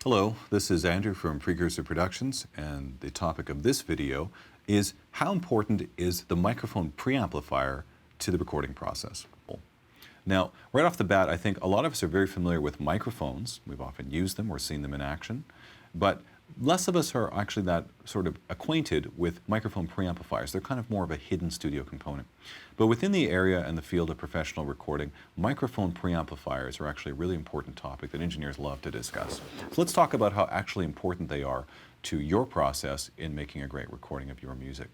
Hello, this is Andrew from Precursor Productions, and the topic of this video is how important is the microphone preamplifier to the recording process? Now, right off the bat, I think a lot of us are very familiar with microphones. We've often used them or seen them in action, but less of us are actually that sort of acquainted with microphone preamplifiers. They're kind of more of a hidden studio component. But within the area and the field of professional recording, microphone preamplifiers are actually a really important topic that engineers love to discuss. So let's talk about how actually important they are to your process in making a great recording of your music.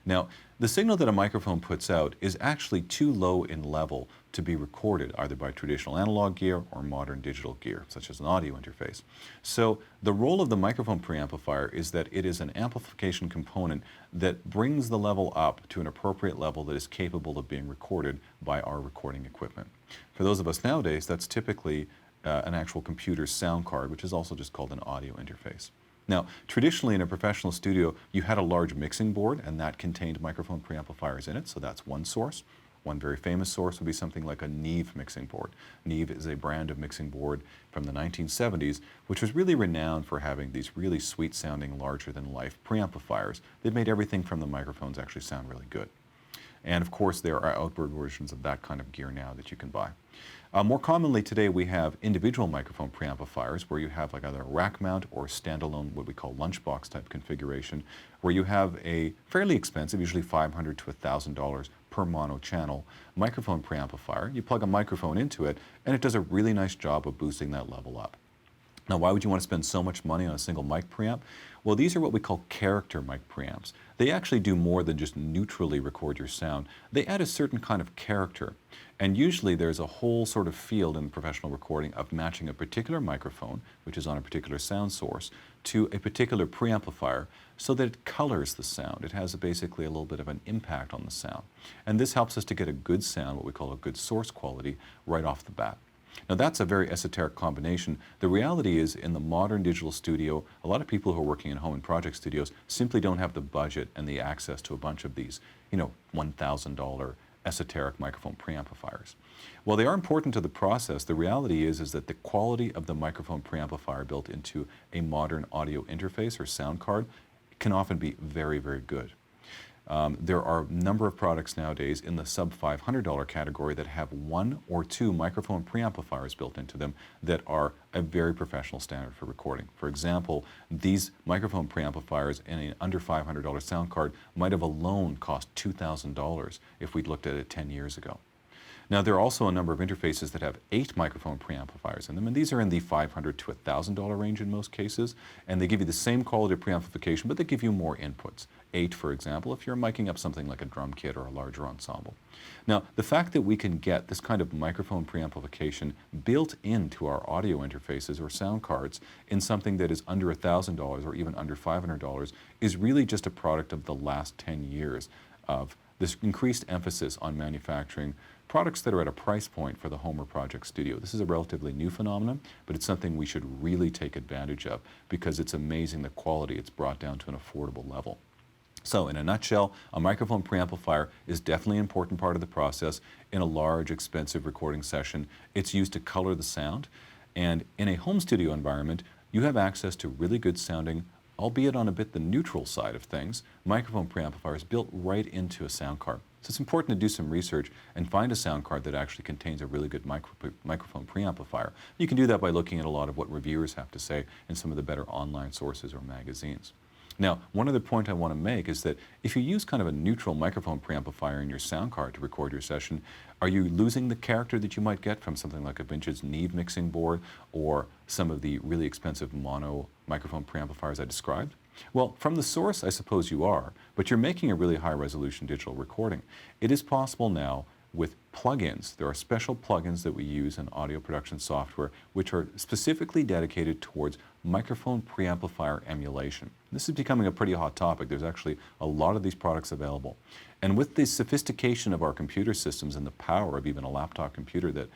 Now, the signal that a microphone puts out is actually too low in level to be recorded either by traditional analog gear or modern digital gear, such as an audio interface. So the role of the microphone preamplifier is that it is an amplification component that brings the level up to an appropriate level that is capable of being recorded by our recording equipment. For those of us nowadays, that's typically an actual computer sound card, which is also just called an audio interface. Now, traditionally in a professional studio, you had a large mixing board, and that contained microphone preamplifiers in it, so that's one source. One very famous source would be something like a Neve mixing board. Neve is a brand of mixing board from the 1970s, which was really renowned for having these really sweet-sounding, larger-than-life preamplifiers that made everything from the microphones actually sound really good. And of course, there are outboard versions of that kind of gear now that you can buy. More commonly today, we have individual microphone preamplifiers where you have like either a rack mount or standalone, what we call lunchbox type configuration, where you have a fairly expensive, usually $500 to $1,000 per mono channel microphone preamplifier. You plug a microphone into it, and it does a really nice job of boosting that level up. Now, why would you want to spend so much money on a single mic preamp? Well, these are what we call character mic preamps. They actually do more than just neutrally record your sound. They add a certain kind of character. And usually there's a whole sort of field in professional recording of matching a particular microphone, which is on a particular sound source, to a particular preamplifier so that it colors the sound. It has basically a little bit of an impact on the sound. And this helps us to get a good sound, what we call a good source quality, right off the bat. Now that's a very esoteric combination. The reality is in the modern digital studio, a lot of people who are working in home and project studios simply don't have the budget and the access to a bunch of these, $1,000 esoteric microphone preamplifiers. While they are important to the process, the reality is that the quality of the microphone preamplifier built into a modern audio interface or sound card can often be very, very good. There are a number of products nowadays in the sub $500 category that have one or two microphone preamplifiers built into them that are a very professional standard for recording. For example, these microphone preamplifiers in an under $500 sound card might have alone cost $2,000 if we'd looked at it 10 years ago. Now, there are also a number of interfaces that have 8 microphone preamplifiers in them, and these are in the $500 to $1,000 range in most cases, and they give you the same quality of preamplification, but they give you more inputs. 8, for example, if you're miking up something like a drum kit or a larger ensemble. Now, the fact that we can get this kind of microphone preamplification built into our audio interfaces or sound cards in something that is under $1,000 or even under $500 is really just a product of the last 10 years of this increased emphasis on manufacturing products that are at a price point for the home or project studio. This is a relatively new phenomenon, but it's something we should really take advantage of because it's amazing the quality it's brought down to an affordable level. So in a nutshell, a microphone preamplifier is definitely an important part of the process. In a large, expensive recording session, it's used to color the sound. And in a home studio environment, you have access to really good sounding, albeit on a bit the neutral side of things, microphone preamplifiers built right into a sound card. So it's important to do some research and find a sound card that actually contains a really good microphone preamplifier. You can do that by looking at a lot of what reviewers have to say in some of the better online sources or magazines. Now, one other point I want to make is that if you use kind of a neutral microphone preamplifier in your sound card to record your session, are you losing the character that you might get from something like a vintage Neve mixing board or some of the really expensive mono microphone preamplifiers I described? Well, from the source, I suppose you are, but you're making a really high-resolution digital recording. It is possible now with plugins. There are special plugins that we use in audio production software which are specifically dedicated towards microphone preamplifier emulation. This is becoming a pretty hot topic. There's actually a lot of these products available. And with the sophistication of our computer systems and the power of even a laptop computer that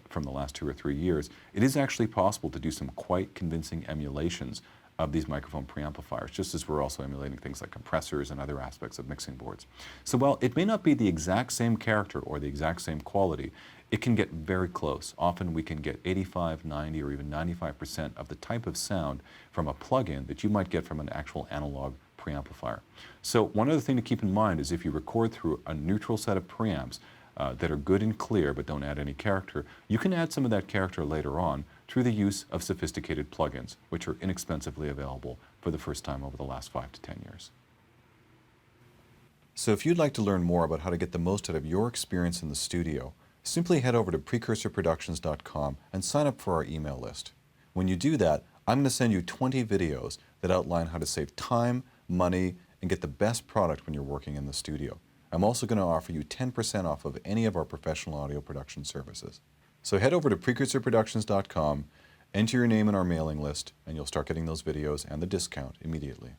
from the last 2 or 3 years, it is actually possible to do some quite convincing emulations of these microphone preamplifiers, just as we're also emulating things like compressors and other aspects of mixing boards. So while it may not be the exact same character or the exact same quality, it can get very close. Often we can get 85, 90, or even 95% of the type of sound from a plug-in that you might get from an actual analog preamplifier. So one other thing to keep in mind is if you record through a neutral set of preamps that are good and clear but don't add any character, you can add some of that character later on through the use of sophisticated plugins, which are inexpensively available for the first time over the last 5 to 10 years. So if you'd like to learn more about how to get the most out of your experience in the studio, simply head over to precursorproductions.com and sign up for our email list. When you do that, I'm going to send you 20 videos that outline how to save time, money, and get the best product when you're working in the studio. I'm also going to offer you 10% off of any of our professional audio production services. So head over to precursorproductions.com, enter your name in our mailing list, and you'll start getting those videos and the discount immediately.